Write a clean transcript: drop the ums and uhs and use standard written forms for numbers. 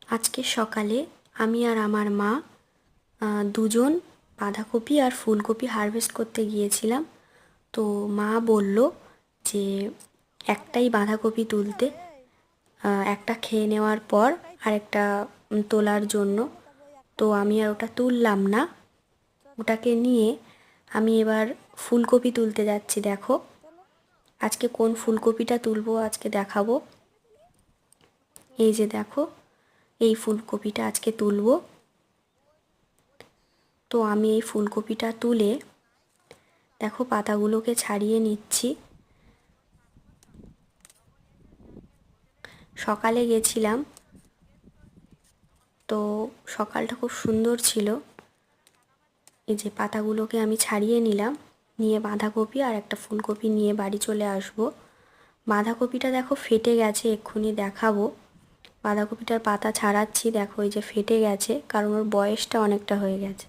আজকে সকালে আমি আর আমার মা দুজন বাঁধাকপি আর ফুলকপি হারভেস্ট করতে গিয়েছিলাম। তো মা বলল যে একটাই বাঁধাকপি তুলতে, একটা খেয়ে নেওয়ার পর আরেকটা তোলার জন্য। তো আমি আর ওটা তুললাম না, ওটাকে নিয়ে আমি এবার ফুলকপি তুলতে যাচ্ছি। দেখো আজকে কোন ফুলকপিটা তুলবো আজকে দেখাবো। এই যে দেখো, এই ফুলকপিটা আজকে তুলবো। তো আমি এই ফুলকপিটা তুলে দেখো পাতাগুলোকে ছাড়িয়ে নিচ্ছি। সকালে গেছিলাম, তো সকালটা খুব সুন্দর ছিল। এই যে পাতাগুলোকে আমি ছাড়িয়ে নিলাম, নিয়ে বাঁধাকপি আর একটা ফুলকপি নিয়ে বাড়ি চলে আসবো। বাঁধাকপিটা দেখো ফেটে গেছে, এক্ষুনি দেখাবো। বাঁধাকপিটার পাতা ছাড়াচ্ছি, দেখো এই যে ফেটে গেছে, কারণ ওর বয়সটা অনেকটা হয়ে গেছে।